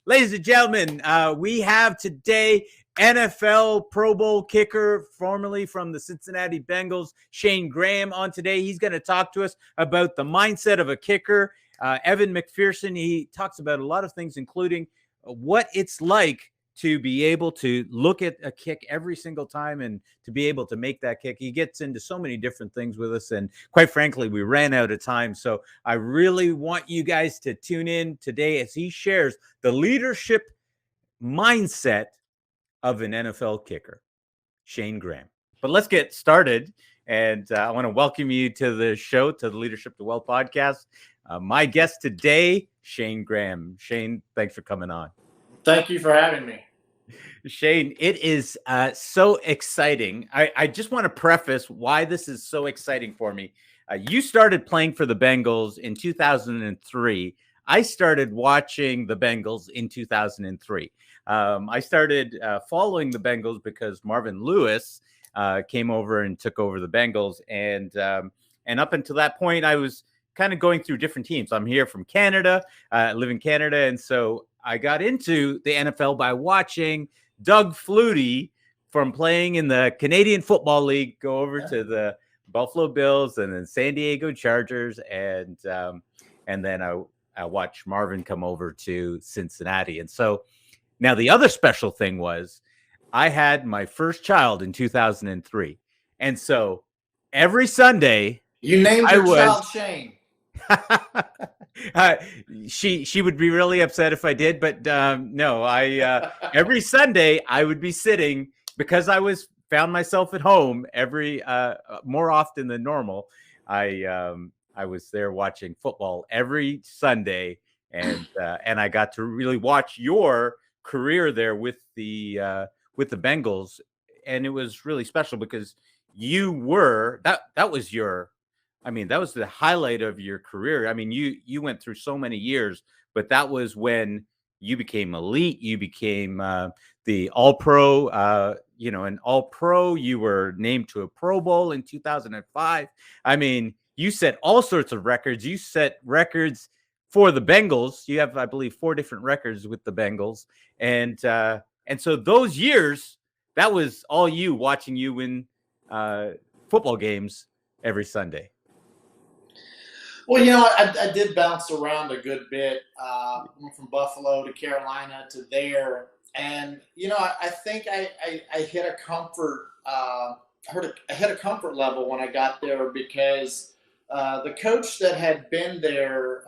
Ladies and gentlemen, we have today NFL Pro Bowl kicker, formerly from the Cincinnati Bengals, Shayne Graham, on today. He's going to talk to us about the mindset of a kicker. Evan McPherson, he talks about a lot of things, including what it's like to be able to look at a kick every single time and to be able to make that kick. He gets into so many different things with us. And quite frankly, we ran out of time. So I really want you guys to tune in today as he shares the leadership mindset of an NFL kicker, Shayne Graham. But let's get started. And I want to welcome you to the show, to the Leadership to Well podcast. My guest today, Shayne Graham. Shayne, thanks for coming on. Thank you for having me. Shayne, it is so exciting. I just want to preface why this is so exciting for me. You started playing for the Bengals in 2003. I started watching the Bengals in 2003. I started following the Bengals because Marvin Lewis came over and took over the Bengals. And up until that point, I was kind of going through different teams. I'm here from Canada, live in Canada. And so I got into the NFL by watching Doug Flutie from playing in the Canadian Football League go over to the Buffalo Bills and then San Diego Chargers. And then I watched Marvin come over to Cincinnati. And so now the other special thing was I had my first child in 2003. And so every Sunday, you named your child Shayne. She would be really upset if I did, but no, every Sunday I would be sitting because I found myself at home every more often than normal. I was there watching football every Sunday, and I got to really watch your career there with the Bengals, and it was really special because you were that was your. I mean, that was the highlight of your career. I mean, you went through so many years, but that was when you became elite. You became the All-Pro, an All-Pro. You were named to a Pro Bowl in 2005. I mean, you set all sorts of records. You set records for the Bengals. You have, I believe, 4 different records with the Bengals. And so those years, that was all you watching you win football games every Sunday. Well, I did bounce around a good bit. Went from Buffalo to Carolina to there, and I think I hit a comfort. I hit a comfort level when I got there because the coach that had been there,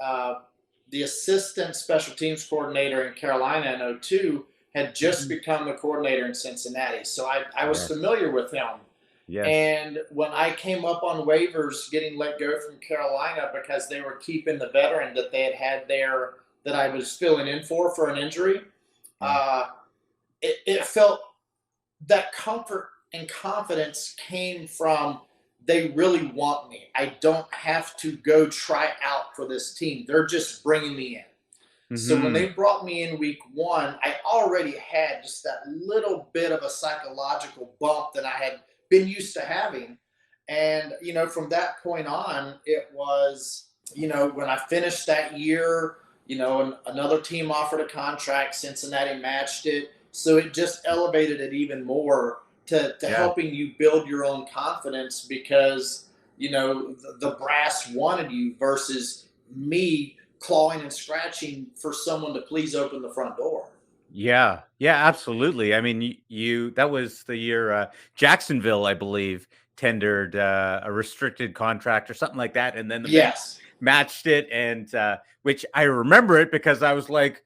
the assistant special teams coordinator in Carolina in 2002, had just become the coordinator in Cincinnati. So I was familiar with him. Yes. And when I came up on waivers getting let go from Carolina because they were keeping the veteran that they had there that I was filling in for an injury, it felt that comfort and confidence came from they really want me. I don't have to go try out for this team. They're just bringing me in. Mm-hmm. So when they brought me in week 1, I already had just that little bit of a psychological bump that I had been used to having. And, from that point on, it was, when I finished that year, another team offered a contract, Cincinnati matched it. So it just elevated it even more to helping you build your own confidence because, the brass wanted you versus me clawing and scratching for someone to please open the front door. Yeah, absolutely. I mean, that was the year Jacksonville, I believe, tendered a restricted contract or something like that. And then the Bengals matched it. And which I remember it because I was like,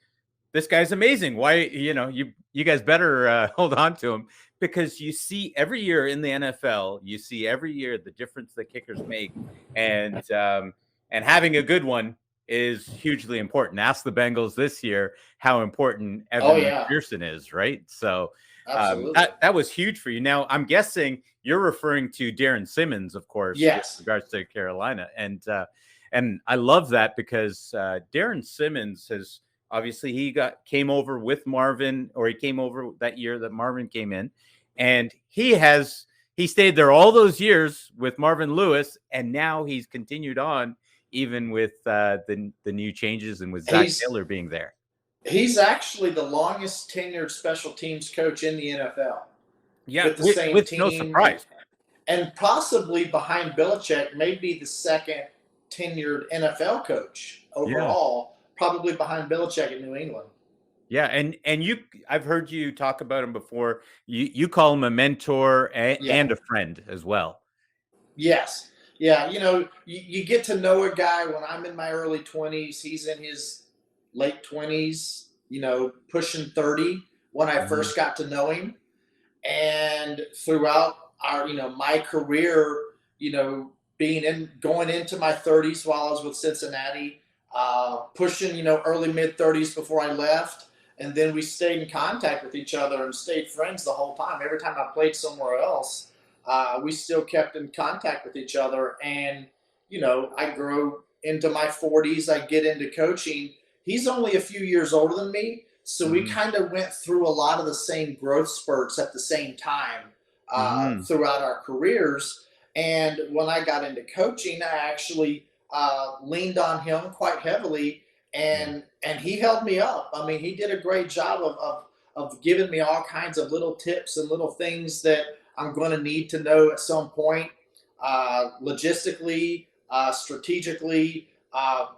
this guy's amazing. Why, you guys better hold on to him because you see every year in the NFL, you see every year the difference that kickers make and having a good one is hugely important. Ask the Bengals this year how important Evan McPherson is, right? So that was huge for you. Now, I'm guessing you're referring to Darren Simmons, of course, with regards to Carolina. And I love that because Darren Simmons has obviously he came over with Marvin, or he came over that year that Marvin came in, and he stayed there all those years with Marvin Lewis, and now he's continued on even with the new changes and with Zach Taylor being there. He's actually the longest tenured special teams coach in the NFL Yeah, with the same with no team, surprise. and possibly behind Belichick, maybe the second tenured NFL coach Yeah. overall, probably behind Belichick in New England. Yeah, and I've heard you talk about him before. You call him a mentor Yeah. and a friend as well. Yes. Yeah. You get to know a guy when I'm in my early 20s. He's in his late 20s, pushing 30 when I Mhm. first got to know him. And throughout my career, going into my 30s while I was with Cincinnati, pushing, early mid 30s before I left. And then we stayed in contact with each other and stayed friends the whole time. Every time I played somewhere else, we still kept in contact with each other. And, I grow into my 40s, I get into coaching. He's only a few years older than me. So we Mhm. kind of went through a lot of the same growth spurts at the same time Mhm. throughout our careers. And when I got into coaching, I actually leaned on him quite heavily, Yeah. and he held me up. I mean, he did a great job of giving me all kinds of little tips and little things that I'm going to need to know at some point, logistically, strategically,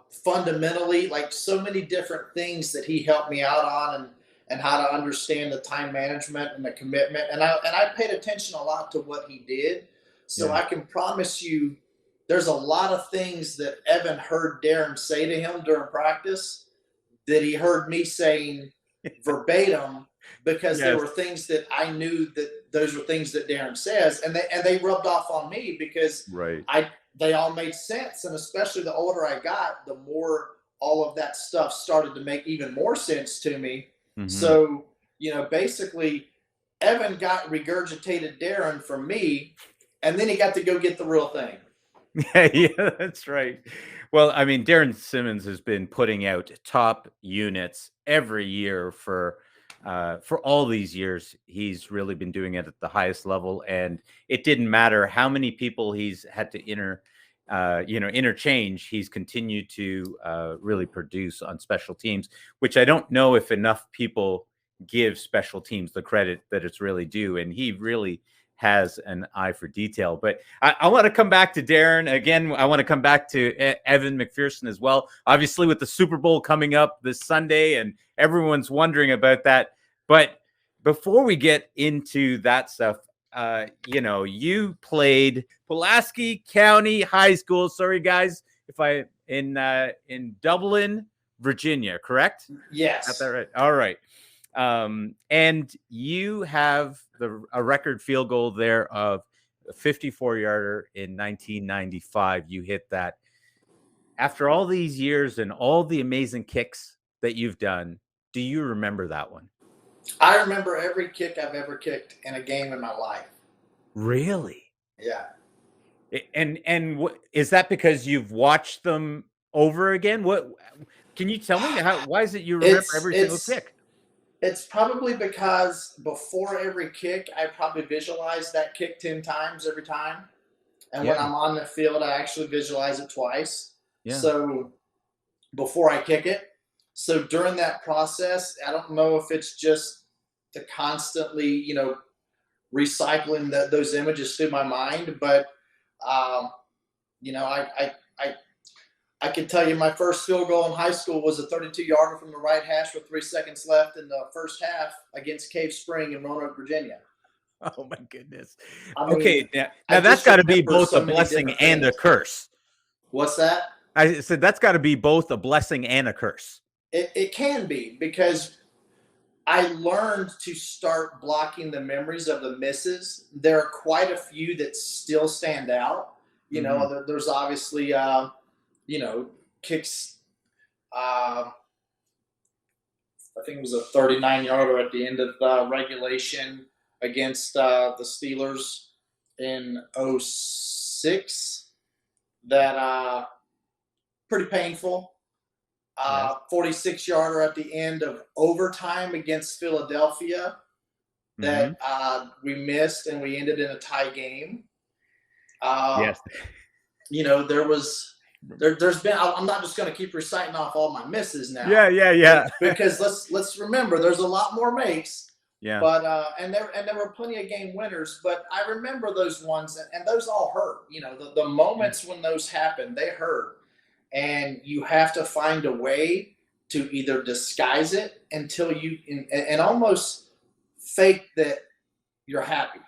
fundamentally, like so many different things that he helped me out on, and how to understand the time management and the commitment. And I paid attention a lot to what he did. So Yeah. I can promise you, there's a lot of things that Evan heard Darren say to him during practice that he heard me saying verbatim, because there Yes. were things that I knew that those were things that Darren says, and they rubbed off on me because Right. I they all made sense. And especially the older I got, the more all of that stuff started to make even more sense to me. Mhm. So, basically, Evan got regurgitated Darren from me, and then he got to go get the real thing. Yeah, yeah, that's right. Well, I mean, Darren Simmons has been putting out top units every year for all these years. He's really been doing it at the highest level, and it didn't matter how many people he's had to interchange. He's continued to really produce on special teams, which I don't know if enough people give special teams the credit that it's really due, and he really has an eye for detail. But I want to come back to Darren again. I want to come back to Evan McPherson as well. Obviously, with the Super Bowl coming up this Sunday, and everyone's wondering about that. But before we get into that stuff, you played Pulaski County High School. Sorry, guys, if I in Dublin, Virginia, correct? Got that Yes. right? All right. And you have a record field goal there of a 54-yarder in 1995. You hit that. After all these years and all the amazing kicks that you've done, do you remember that one? I remember every kick I've ever kicked in a game in my life. Really? Yeah. And what is that, because you've watched them over again? What can you tell me, how why is it you remember It's every single it's kick? it's probably because before every kick, I probably visualize that kick 10 times every time. And when Yeah, I'm on the field, I actually visualize it twice. yeah. So before I kick it. So during that process, I don't know if it's just the constantly, recycling those images through my mind, but um, I can tell you my first field goal in high school was a 32-yarder from the right hash with 3 seconds left in the first half against Cave Spring in Roanoke, Virginia. Oh my goodness. I Okay, mean, now I that's just got to be remember both a so many blessing different and a things. curse. What's that? I said that's got to be both a blessing and a curse. It can be, because I learned to start blocking the memories of the misses. There are quite a few that still stand out. Mhm. There's obviously, kicks. I think it was a 39-yarder at the end of regulation against the Steelers in '06. That pretty painful. Yes. 46-yarder at the end of overtime against Philadelphia that Mhm. we missed, and we ended in a tie game. Uh, Yes. there was There's been, I'm not just going to keep reciting off all my misses now, Yeah, yeah, yeah. because let's remember there's a lot more makes. Yeah. But and there were plenty of game winners, but I remember those ones, and those all hurt. The moments when those happen, they hurt, and you have to find a way to either disguise it until you and almost fake that you're happy.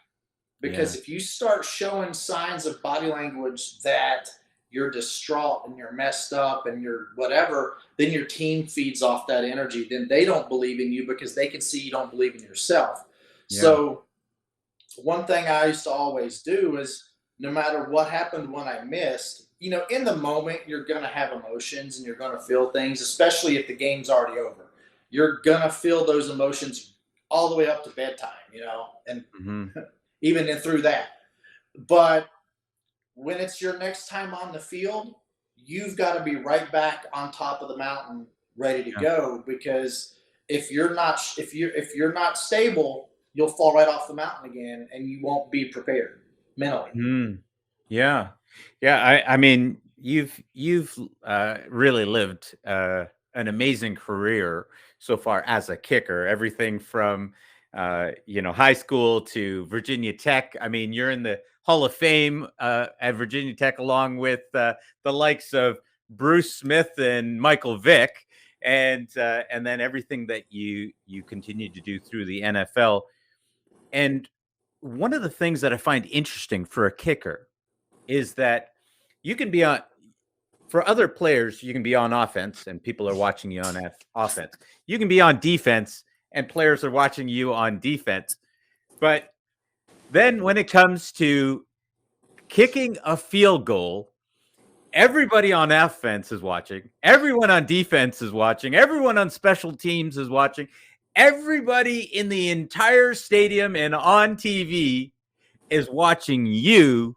Because Yeah. if you start showing signs of body language that you're distraught and you're messed up and you're whatever, then your team feeds off that energy. Then they don't believe in you because they can see you don't believe in yourself. Yeah. So, one thing I used to always do is no matter what happened when I missed, in the moment, you're going to have emotions and you're going to feel things, especially if the game's already over. You're going to feel those emotions all the way up to bedtime, and Mm-hmm. even in through that. But when it's your next time on the field, you've got to be right back on top of the mountain, ready to Yeah. go. Because if you're not stable, you'll fall right off the mountain again, and you won't be prepared mentally. Mm. Yeah. Yeah. I mean, you've really lived an amazing career so far as a kicker. Everything from high school to Virginia Tech. I mean, you're in the Hall of Fame at Virginia Tech, along with the likes of Bruce Smith and Michael Vick, and then everything that you continue to do through the NFL. And one of the things that I find interesting for a kicker is that you can be on for other players, you can be on offense and people are watching you on offense. You can be on defense and players are watching you on defense. But then when it comes to kicking a field goal, everybody on offense is watching, everyone on defense is watching, everyone on special teams is watching, everybody in the entire stadium and on TV is watching you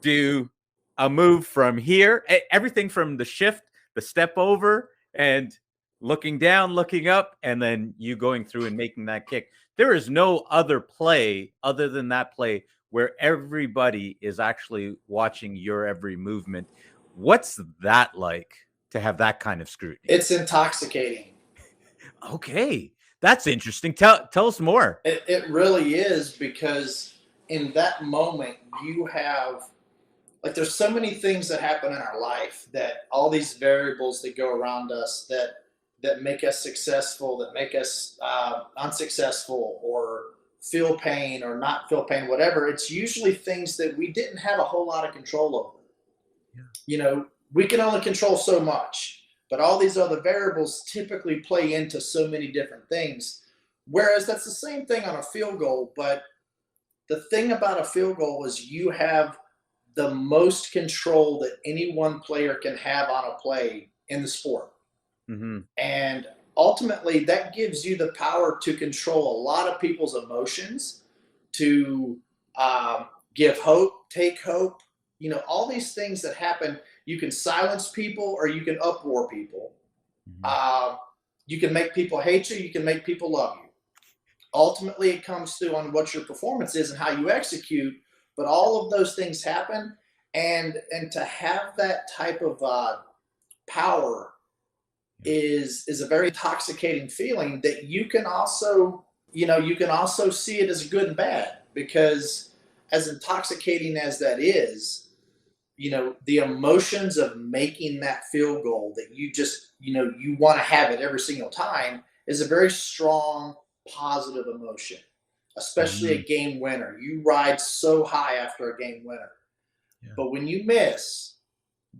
do a move from here, everything from the shift, the step over, and looking down, looking up, and then you going through and making that kick. There is no other play other than that play where everybody is actually watching your every movement. What's that like to have that kind of scrutiny? It's intoxicating. Okay, that's interesting. Tell us more. It really is, because in that moment you have, like, there's so many things that happen in our life, that all these variables that go around us that make us successful, that make us unsuccessful, or feel pain or not feel pain, whatever. It's usually things that we didn't have a whole lot of control over. We can only control so much, but all these other variables typically play into so many different things. Whereas that's the same thing on a field goal, but the thing about a field goal is you have the most control that any one player can have on a play in the sport. Mm-hmm. And ultimately, that gives you the power to control a lot of people's emotions, to give hope, take hope. All these things that happen. You can silence people or you can uproar people. Mm-hmm. You can make people hate you. You can make people love you. Ultimately, it comes through on what your performance is and how you execute. But all of those things happen, and to have that type of power is a very intoxicating feeling that you can also see it as good and bad, because as intoxicating as that is, the emotions of making that field goal that you just, you want to have it every single time, is a very strong, positive emotion, especially Mm-hmm. a game winner. You ride so high after a game winner. Yeah. But when you miss,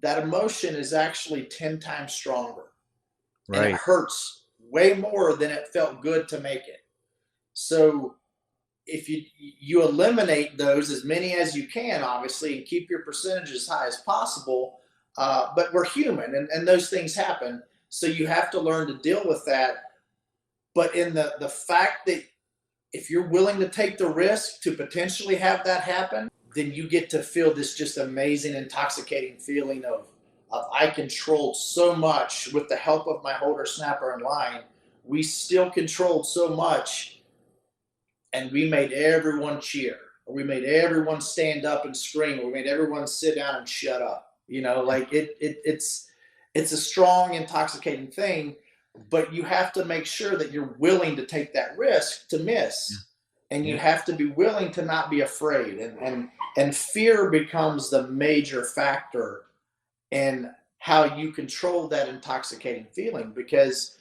that emotion is actually 10 times stronger. And it Right. hurts way more than it felt good to make it. So if you eliminate those, as many as you can, obviously, and keep your percentage as high as possible. But we're human, and those things happen. So you have to learn to deal with that. But in the fact that if you're willing to take the risk to potentially have that happen, then you get to feel this just amazing, intoxicating feeling of I controlled so much with the help of my holder, snapper, and line. We still controlled so much, and we made everyone cheer. We made everyone stand up and scream. We made everyone sit down and shut up. Like it's a strong, intoxicating thing, but you have to make sure that you're willing to take that risk to Yeah. miss. And you Yeah. have to be willing to not be afraid. And fear becomes the major factor in how you control that intoxicating feeling, because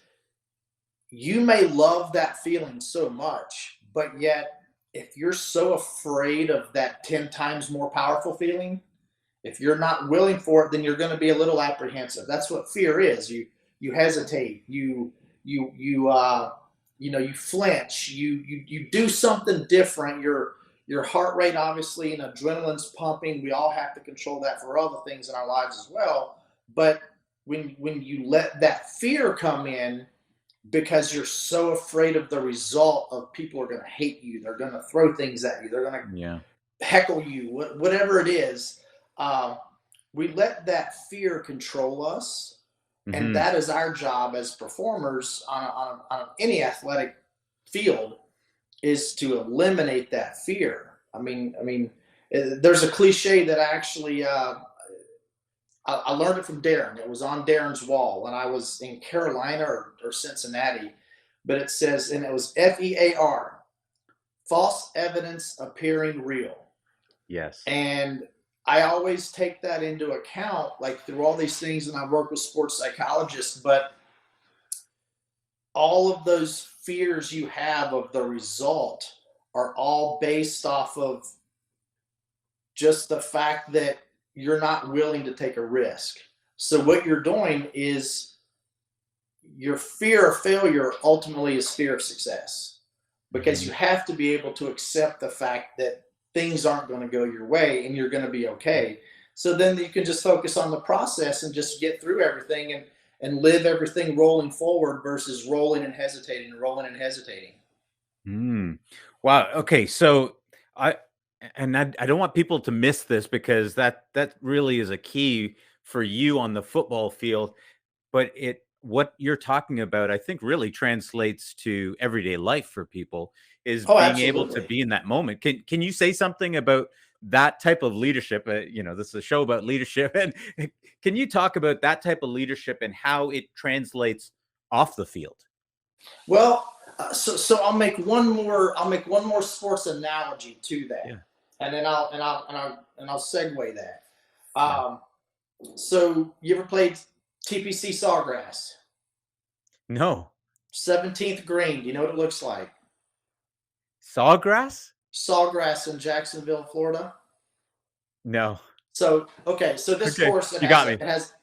you may love that feeling so much, but yet if you're so afraid of that 10 times more powerful feeling, if you're not willing for it, then you're going to be a little apprehensive. That's what fear is. You hesitate. You flinch. You do something different. Your heart rate, obviously, and adrenaline's pumping. We all have to control that for other things in our lives as well. But when you let that fear come in, because you're so afraid of the result of people are going to hate you, they're going to throw things at you, they're going to Yeah. heckle you, whatever it is. Uh, we let that fear control us, and Hmm. that is our job as performers on any athletic field, is to eliminate that fear. There's a cliche that I learned it from Darren. It was on Darren's wall when I was in Carolina or Cincinnati, but it says, and it was FEAR, false evidence appearing real. Yes. And I always take that into account, like through all these things, and I work with sports psychologists, but all of those fears you have of the result are all based off of just the fact that you're not willing to take a risk. So what you're doing is, your fear of failure ultimately is fear of success, because Mhm. you have to be able to accept the fact that things aren't going to go your way and you're going to be okay. So then you can just focus on the process and just get through everything, and live everything rolling forward versus rolling and hesitating and rolling and hesitating. Mm. Wow. Okay. So I I don't want people to miss this, because that really is a key for you on the football field. But what you're talking about, I think, really translates to everyday life for people, is Oh, being able to absolutely. be in that moment. Can you say something about that type of leadership? This is a show about leadership, and can you talk about that type of leadership and how it translates off the field? Well, so I'll make one more sports analogy to that, Yeah. and then I'll segue that. Yeah. Um, so you ever played TPC Sawgrass? No. 17th green. Do you know what it looks like? Sawgrass? Sawgrass in Jacksonville, Florida. No. So okay, so this Okay. course, You got me. it has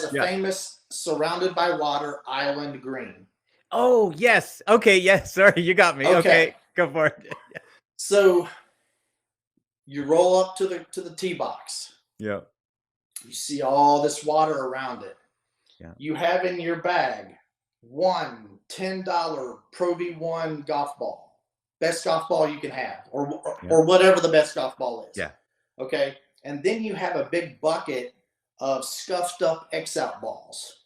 a Yeah. famous surrounded by water island green. Oh, yes. Okay, yes. Sorry, you got me. Okay, Okay, go for it. so you roll up to the tee box. Yeah. You see all this water around it. Yeah. You have in your bag one $10 Pro V1 golf ball, best golf ball you can have, Yeah. or whatever the best golf ball is. Yeah. Okay, and then you have a big bucket of scuffed up X out balls.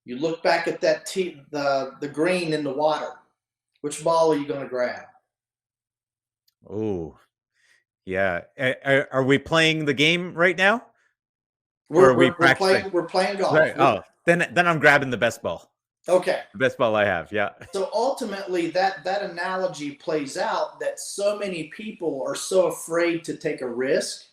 You look back at that the green in the water. Which ball are you going to grab? Oh, yeah. Are we playing the game right now, or are We're, we we're, we're practicing? playing we're playing golf. Right. Oh, then I'm grabbing the best ball. Okay. The best ball I have. Yeah. So ultimately, that analogy plays out that so many people are so afraid to take a risk,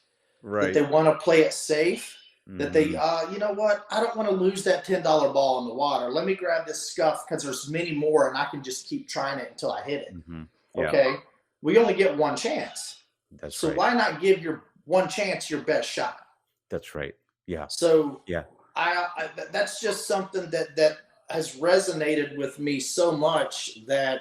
that they Right. want to play it safe, that they, Hmm. you know what, I don't want to lose that $10 ball in the water. Let me grab this scuff because there's many more and I can just keep trying it until I hit it. Hmm. Yeah, Okay. We only get one chance. that's So right. why not give your one chance your best shot? That's right. Yeah. So Yeah. that's just something that has resonated with me so much, that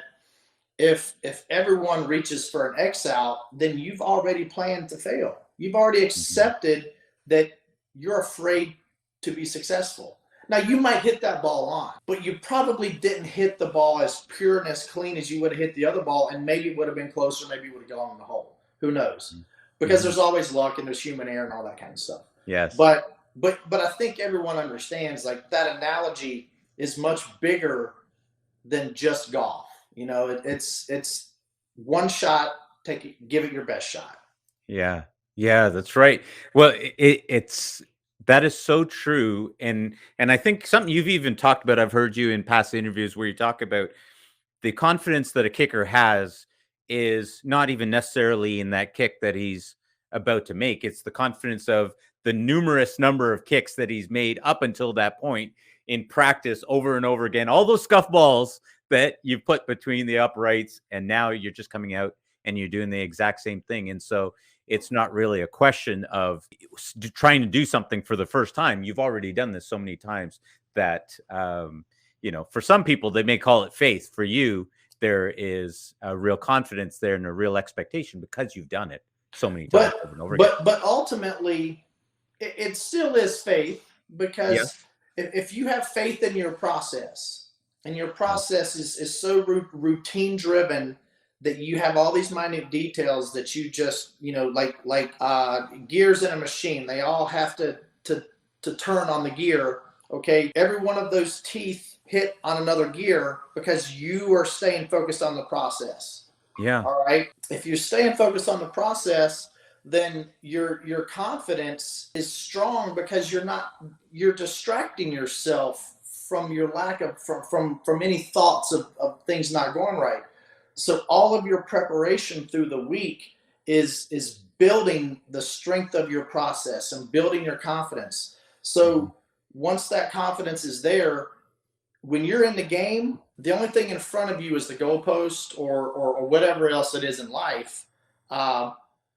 if everyone reaches for an X out, then you've already planned to fail. You've already Hmm. accepted that you're afraid to be successful. Now you might hit that ball on, but you probably didn't hit the ball as pure and as clean as you would have hit the other ball, and maybe it would have been closer, maybe it would have gone in the hole. Who knows? Because Hmm. there's always luck and there's human error and all that kind of stuff. Yes. But I think everyone understands, like, that analogy is much bigger than just golf. It's one shot, take it, give it your best shot. Yeah. Yeah, that's right. Well, it's That is so true, and I think something you've even talked about. I've heard you in past interviews where you talk about the confidence that a kicker has is not even necessarily in that kick that he's about to make. It's the confidence of the numerous number of kicks that he's made up until that point in practice over and over again. All those scuff balls that you put between the uprights, and now you're just coming out and you're doing the exact same thing. And so it's not really a question of trying to do something for the first time. You've already done this so many times that for some people, they may call it faith. For you, there is a real confidence there and a real expectation because you've done it so many times But over and over again. but ultimately, it still is faith, Yeah. because if you have faith in your process, and your process is so routine driven, that you have all these minute details that you just, like gears in a machine, they all have to turn on the gear. Okay, every one of those teeth hit on another gear because you are staying focused on the process. Yeah. All right. If you're staying focused on the process, then your confidence is strong, because you're distracting yourself from your lack of from any thoughts of things not going right. So all of your preparation through the week is building the strength of your process and building your confidence. Mhm. So once that confidence is there, when you're in the game, the only thing in front of you is the goalpost, or whatever else it is in life. Uh,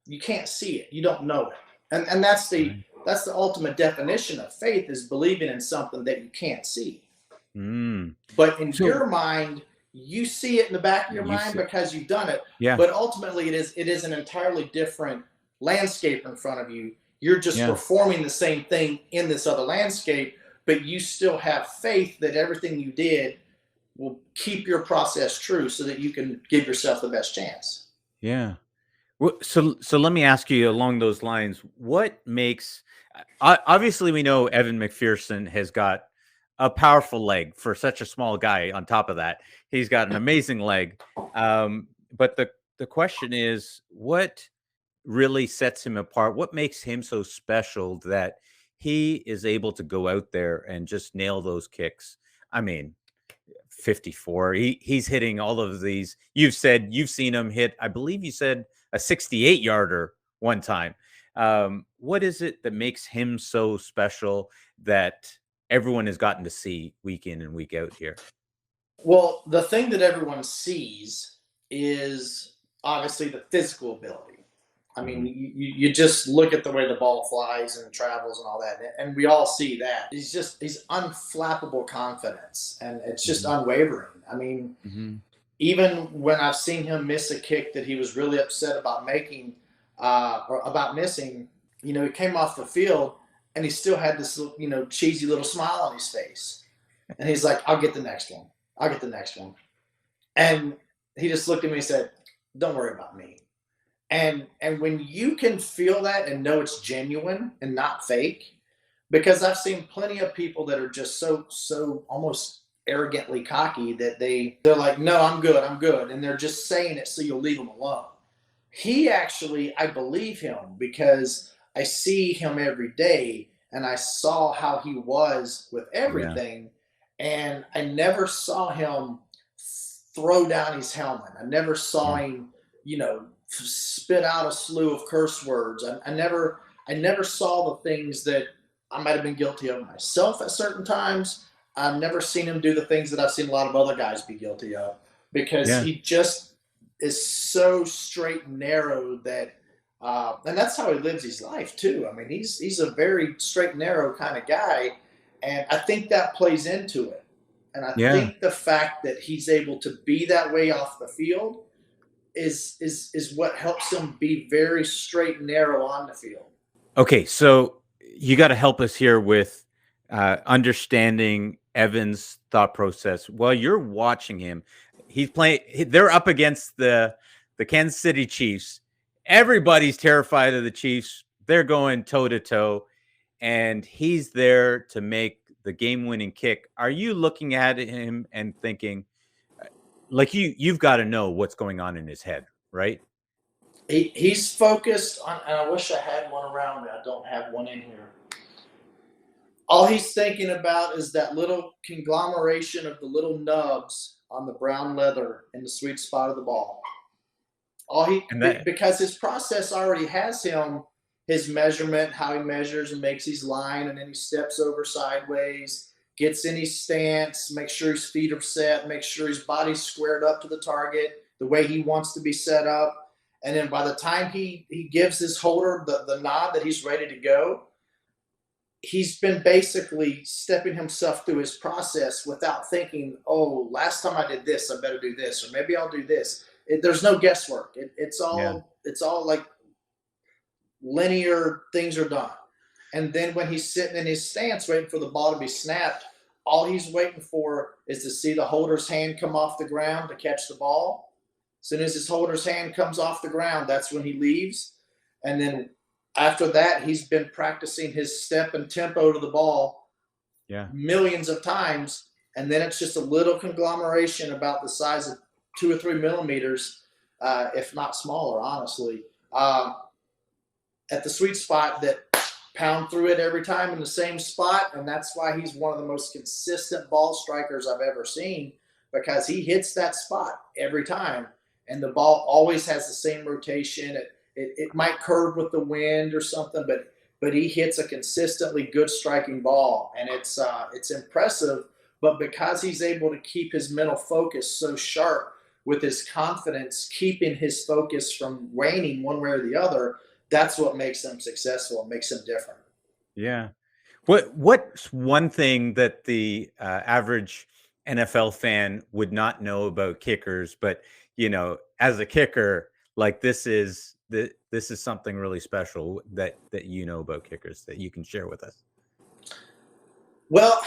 you can't see it. You don't know it, and Right. that's the ultimate definition of faith, is believing in something that you can't see. Mm. But in So your mind, you see it in the back of your you mind said, because you've done it. yeah, But ultimately, it is an entirely different landscape in front of you. You're just yeah. performing the same thing in this other landscape, but you still have faith that everything you did will keep your process true, so that you can give yourself the best chance. Yeah. Well, so let me ask you along those lines, what makes obviously we know Evan McPherson has got a powerful leg for such a small guy. On top of that, he's got an amazing leg. But the question is, what really sets him apart? What makes him so special that he is able to go out there and just nail those kicks? I mean, 54. He's hitting all of these. You've said you've seen him hit, I believe you said a 68 yarder one time. What is it that makes him so special that everyone has gotten to see week in and week out here? Well, the thing that everyone sees is obviously the physical ability. I mean, Mhm. you just look at the way the ball flies and travels and all that, and we all see that. He's unflappable confidence, and it's just Mhm. unwavering. I mean, Mhm. even when I've seen him miss a kick that he was really upset about making, or about missing, he came off the field, and he still had this, cheesy little smile on his face, and he's like, "I'll get the next one. I'll get the next one." And he just looked at me and said, "Don't worry about me." And when you can feel that and know it's genuine and not fake, because I've seen plenty of people that are just so almost arrogantly cocky, that they're like, "No, I'm good, I'm good," and they're just saying it so you'll leave them alone. He actually, I believe him, because I see him every day, and I saw how he was with Yeah. everything, and I never saw him throw down his helmet. I never saw Yeah. him, spit out a slew of curse words. I never saw the things that I might have been guilty of myself at certain times. I've never seen him do the things that I've seen a lot of other guys be guilty of, because Yeah. he just is so straight and narrow that, and that's how he lives his life too. I mean, he's a very straight and narrow kind of guy, and I think that plays into it. And I Yeah. think the fact that he's able to be that way off the field is what helps him be very straight and narrow on the field. Okay, so you got to help us here with understanding Evan's thought process while you're watching him. He's playing. They're up against the Kansas City Chiefs. Everybody's terrified of the Chiefs. They're going toe to toe, and he's there to make the game-winning kick. Are you looking at him and thinking, like you've got to know what's going on in his head, right? He's focused on, and I wish I had one around me. I don't have one in here. All he's thinking about is that little conglomeration of the little nubs on the brown leather in the sweet spot of the ball. And that, Because his process already has him his measurement, how he measures and makes his line, and then he steps over sideways, gets in his stance, makes sure his feet are set, makes sure his body's squared up to the target the way he wants to be set up. And then by the time he gives his holder the nod that he's ready to go, he's been basically stepping himself through his process without thinking, oh, last time I did this, I better do this, or maybe I'll do this. There's no guesswork. It's yeah, all like linear things are done. And then when he's sitting in his stance waiting for the ball to be snapped, all he's waiting for is to see the holder's hand come off the ground to catch the ball. As soon as his holder's hand comes off the ground, that's when he leaves. And then after that, he's been practicing his step and tempo to the ball yeah, millions of times. And then it's just a little conglomeration about the size of 2 or 3 millimeters, if not smaller, honestly, at the sweet spot that pound through it every time in the same spot. And that's why he's one of the most consistent ball strikers I've ever seen, because he hits that spot every time. And the ball always has the same rotation. It might curve with the wind or something, but he hits a consistently good striking ball, and it's impressive. But because he's able to keep his mental focus so sharp with his confidence, keeping his focus from waning one way or the other, that's what makes him successful and makes him different. yeah. What's one thing that the average NFL fan would not know about kickers, but as a kicker, like this is something really special that you know about kickers that you can share with us? Well,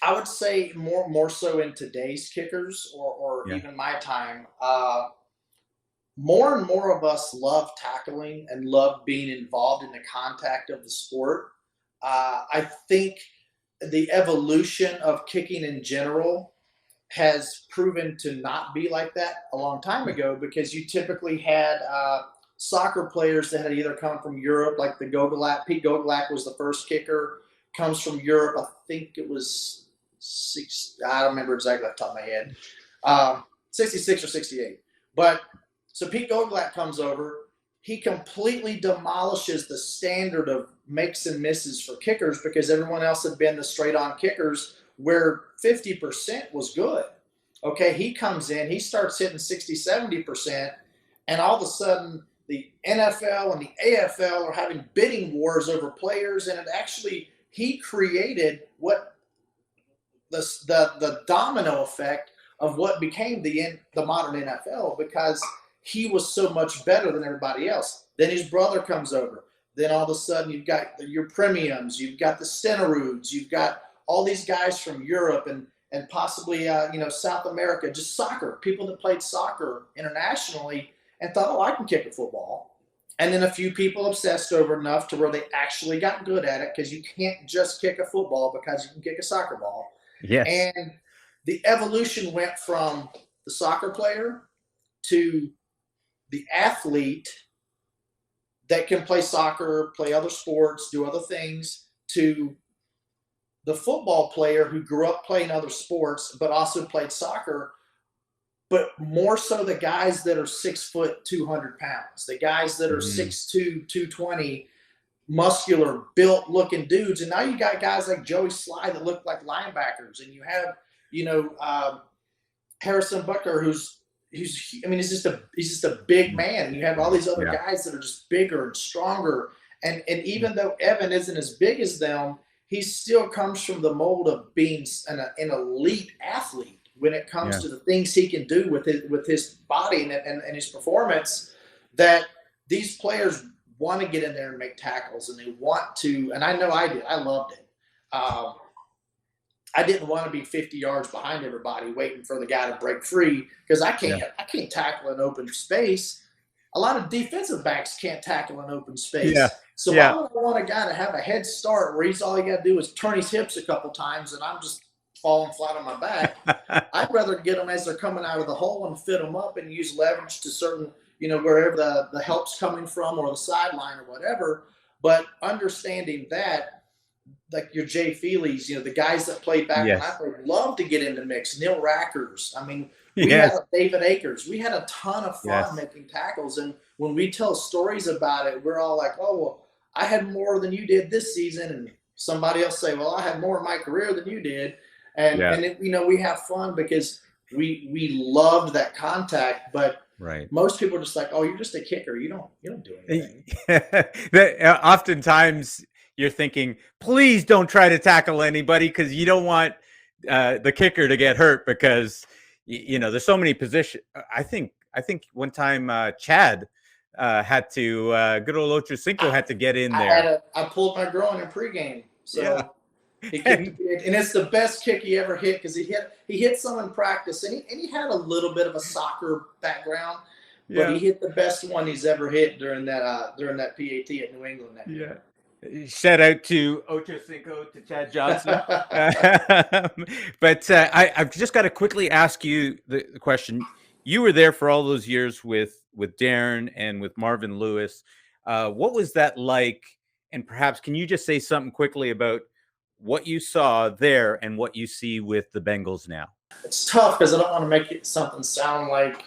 I would say more so in today's kickers, or Yeah. even my time. More and more of us love tackling and love being involved in the contact of the sport. I think the evolution of kicking in general has proven to not be like that a long time ago, because you typically had soccer players that had either come from Europe, like the Gogolak. Pete Gogolak was the first kicker, comes from Europe. I think it was I don't remember exactly off the top of my head, 66 or 68. But so Pete Gogolak comes over. He completely demolishes the standard of makes and misses for kickers, because everyone else had been the straight on kickers where 50% was good. Okay, he comes in, he starts hitting 60, 70%, and all of a sudden the NFL and the AFL are having bidding wars over players, and he created what the domino effect of what became the modern NFL, because he was so much better than everybody else. Then his brother comes over. Then all of a sudden you've got your premiums, you've got the Stenarudes, you've got all these guys from Europe and possibly South America, just soccer, people that played soccer internationally and thought, oh, I can kick a football. And then a few people obsessed over enough to where they actually got good at it, because you can't just kick a football because you can kick a soccer ball. Yes. And the evolution went from the soccer player to the athlete that can play soccer, play other sports, do other things, to the football player who grew up playing other sports but also played soccer, but more so the guys that are 6 foot, 200 pounds, the guys that are 6'2", 220, muscular, built looking dudes. And now you got guys like Joey Sly that look like linebackers, and you have, Harrison Butker, he's just a big man. And you have all these other guys that are just bigger and stronger. And even though Evan isn't as big as them, he still comes from the mold of being an elite athlete when it comes to the things he can do with his body and his performance, that these players want to get in there and make tackles, and they want to, and I know I did. I loved it. I didn't want to be 50 yards behind everybody waiting for the guy to break free, because I can't tackle an open space. A lot of defensive backs can't tackle an open space. Yeah. So why would I want a guy to have a head start where all he got to do is turn his hips a couple times and I'm just falling flat on my back? I'd rather get them as they're coming out of the hole and fit them up and use leverage to certain, wherever the help's coming from, or the sideline or whatever. But understanding that like your Jay Feely's, the guys that played back when I Yes. played, love to get in the mix. Neil Rackers. I mean, we had Yes. David Akers. We had a ton of fun Yes. making tackles. And when we tell stories about it, we're all like, oh, well, I had more than you did this season. And somebody else say, well, I had more in my career than you did. And, Yeah. and it, we have fun because we loved that contact. But Right. most people are just like, oh, you're just a kicker. You don't do anything. Oftentimes you're thinking, please don't try to tackle anybody because you don't want the kicker to get hurt because there's so many positions. I think one time Chad had to good old Ocho Cinco had to get in there. I pulled my groin in pregame, so. Yeah. He kicked, and it's the best kick he ever hit because he hit some in practice, and he had a little bit of a soccer background, but he hit the best one he's ever hit during that PAT at New England that year. Shout out to Ocho Cinco, to Chad Johnson. But I've just got to quickly ask you the question. You were there for all those years with Darren and with Marvin Lewis. What was that like? And perhaps can you just say something quickly about what you saw there and what you see with the Bengals now? It's tough because I don't want to make it something sound like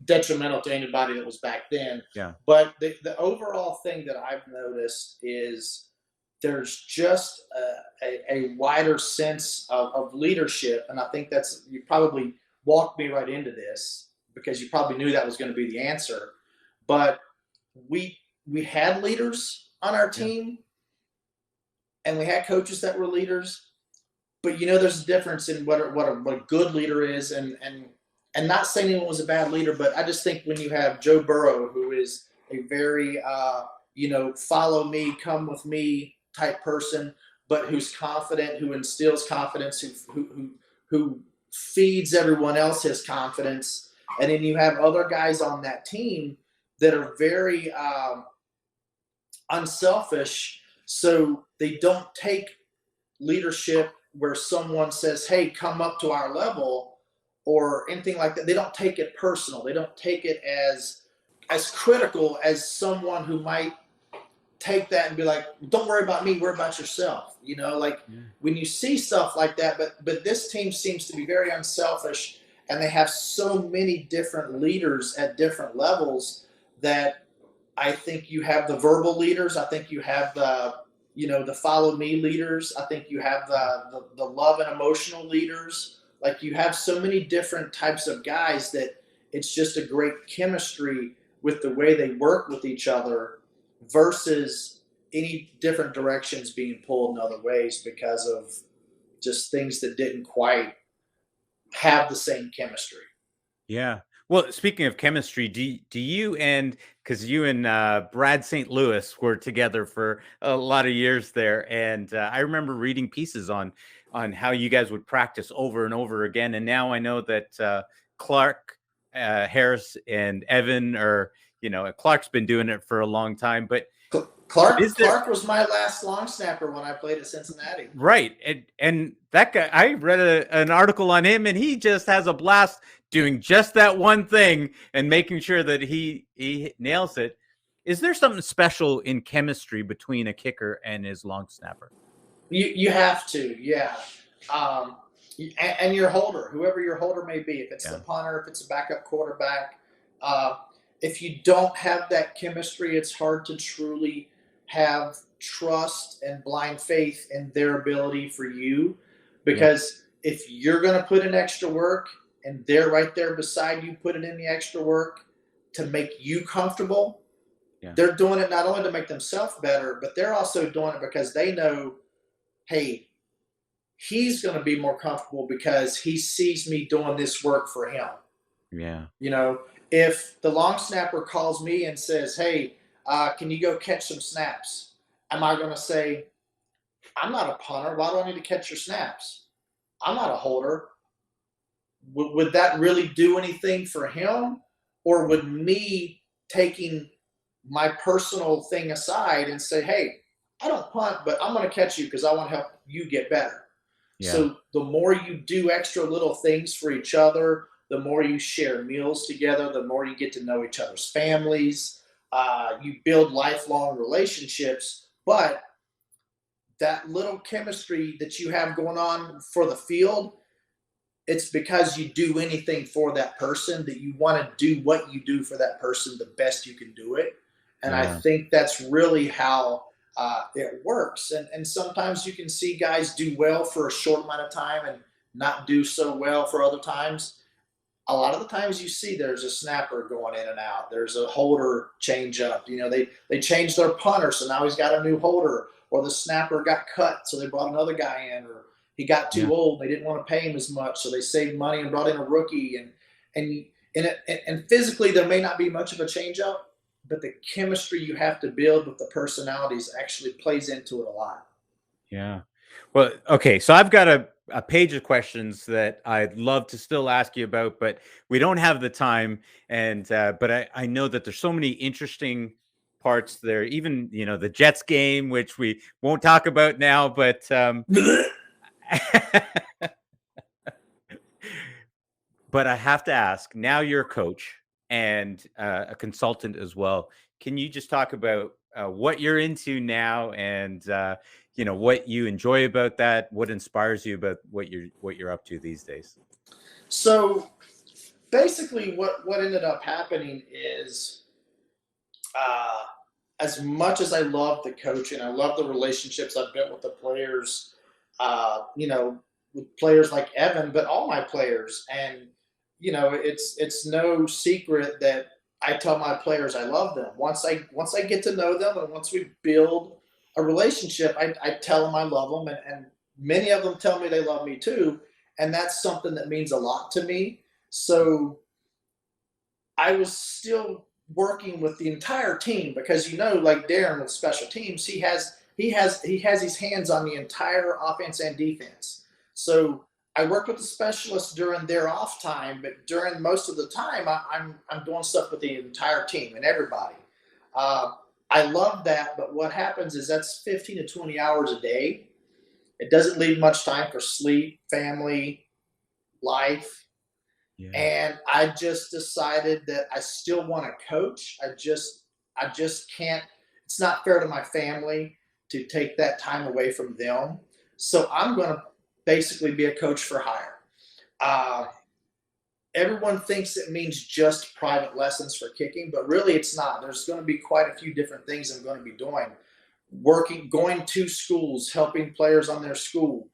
detrimental to anybody that was back then. Yeah. But the overall thing that I've noticed is there's just a wider sense of leadership. And I think you probably walked me right into this because you probably knew that was going to be the answer. But we had leaders on our team. And we had coaches that were leaders, but there's a difference in what a good leader is, and not saying anyone was a bad leader, but I just think when you have Joe Burrow, who is a very follow me, come with me type person, but who's confident, who instills confidence, who feeds everyone else his confidence, and then you have other guys on that team that are very unselfish. So they don't take leadership where someone says, hey, come up to our level or anything like that. They don't take it personal. They don't take it as critical as someone who might take that and be like, don't worry about me, worry about yourself. When you see stuff like that, but this team seems to be very unselfish, and they have so many different leaders at different levels that I think you have the verbal leaders. I think you have the follow me leaders. I think you have the love and emotional leaders. Like you have so many different types of guys that it's just a great chemistry with the way they work with each other versus any different directions being pulled in other ways because of just things that didn't quite have the same chemistry. Yeah. Well, speaking of chemistry, do you because you and Brad St. Louis were together for a lot of years there, and I remember reading pieces on how you guys would practice over and over again. And now I know that Clark, Harris, and Evan are Clark's been doing it for a long time, but Clark was my last long snapper when I played at Cincinnati. Right, and that guy, I read an article on him, and he just has a blast doing just that one thing and making sure that he nails it. Is there something special in chemistry between a kicker and his long snapper? You have to, yeah. And your holder, whoever your holder may be, if it's the punter, if it's a backup quarterback, if you don't have that chemistry, it's hard to truly have trust and blind faith in their ability for you. Because if you're going to put in extra work and they're right there beside you putting in the extra work to make you comfortable, they're doing it not only to make themselves better, but they're also doing it because they know, hey, he's going to be more comfortable because he sees me doing this work for him. Yeah. If the long snapper calls me and says, hey, can you go catch some snaps? Am I going to say, I'm not a punter. Why do I need to catch your snaps? I'm not a holder. Would that really do anything for him? Or would me taking my personal thing aside and say, hey, I don't punt, but I'm going to catch you because I want to help you get better. Yeah. So the more you do extra little things for each other, the more you share meals together, the more you get to know each other's families. You build lifelong relationships, but that little chemistry that you have going on for the field, it's because you do anything for that person, that you want to do what you do for that person the best you can do it. And I Yeah. think that's really how it works. And sometimes you can see guys do well for a short amount of time and not do so well for other times. A lot of the times you see there's a snapper going in and out. There's a holder change up. They changed their punter, so now he's got a new holder, or the snapper got cut, so they brought another guy in, or he got Yeah. too old. They didn't want to pay him as much, so they saved money and brought in a rookie. And physically there may not be much of a change up, but the chemistry you have to build with the personalities actually plays into it a lot. Yeah. Well, okay. So I've got a page of questions that I'd love to still ask you about, but we don't have the time. And but I know that there's so many interesting parts there. Even the Jets game, which we won't talk about now, but but I have to ask. Now you're a coach and a consultant as well. Can you just talk about what you're into now and what you enjoy about that? What inspires you about what you're up to these days? So basically, what ended up happening is, uh, as much as I love the coaching, I love the relationships I've built with the players. With players like Evan, but all my players, and it's no secret that I tell my players I love them. Once I get to know them, and once we build a relationship, I tell them I love them, and many of them tell me they love me too, and that's something that means a lot to me. So I was still working with the entire team because like Darren with special teams, he has his hands on the entire offense and defense. So I worked with the specialists during their off time, but during most of the time, I'm doing stuff with the entire team and everybody. Uh, I love that, but what happens is that's 15 to 20 hours a day. It doesn't leave much time for sleep, family, life. Yeah. And I just decided that I still want to coach. I just can't. It's not fair to my family to take that time away from them. So I'm going to basically be a coach for hire. Uh, Everyone thinks it means just private lessons for kicking, but really it's not. There's going to be quite a few different things I'm going to be doing. Going to schools, helping players on their school,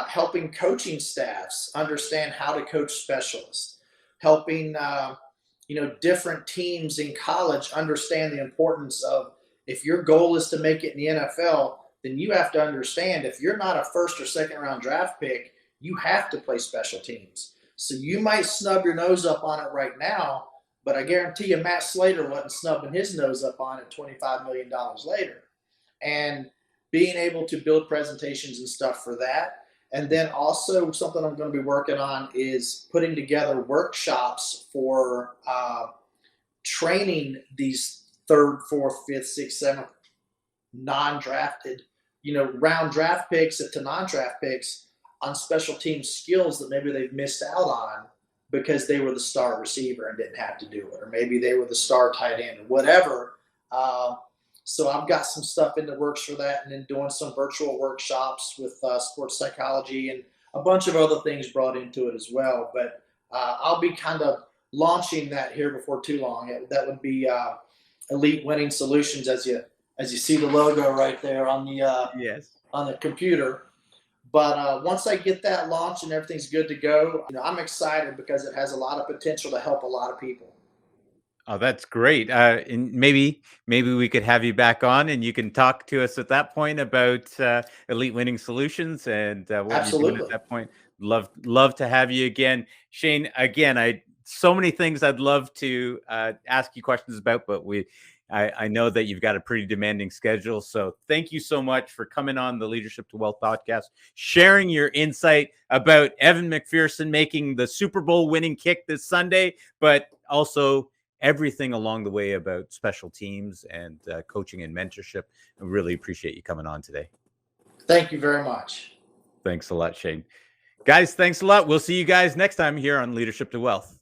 helping coaching staffs understand how to coach specialists, helping different teams in college understand the importance of, if your goal is to make it in the NFL, then you have to understand, if you're not a first or second round draft pick, you have to play special teams. So you might snub your nose up on it right now, but I guarantee you Matt Slater wasn't snubbing his nose up on it $25 million later. And being able to build presentations and stuff for that. And then also something I'm going to be working on is putting together workshops for training these third, fourth, fifth, sixth, seventh non-drafted, round draft picks to non-draft picks on special team skills that maybe they've missed out on because they were the star receiver and didn't have to do it, or maybe they were the star tight end or whatever. So I've got some stuff in the works for that, and then doing some virtual workshops with sports psychology and a bunch of other things brought into it as well. But I'll be kind of launching that here before too long. That would be Elite Winning Solutions, as you see the logo right there on Yes. the computer. But once I get that launched and everything's good to go, I'm excited because it has a lot of potential to help a lot of people. Oh, that's great. And maybe we could have you back on, and you can talk to us at that point about Elite Winning Solutions and what you're doing at Absolutely. that point. Love to have you again, Shayne. Again, I so many things I'd love to ask you questions about, but I know that you've got a pretty demanding schedule. So thank you so much for coming on the Leadership to Wealth podcast, sharing your insight about Evan McPherson making the Super Bowl winning kick this Sunday, but also everything along the way about special teams and coaching and mentorship. I really appreciate you coming on today. Thank you very much. Thanks a lot, Shayne. Guys, thanks a lot. We'll see you guys next time here on Leadership to Wealth.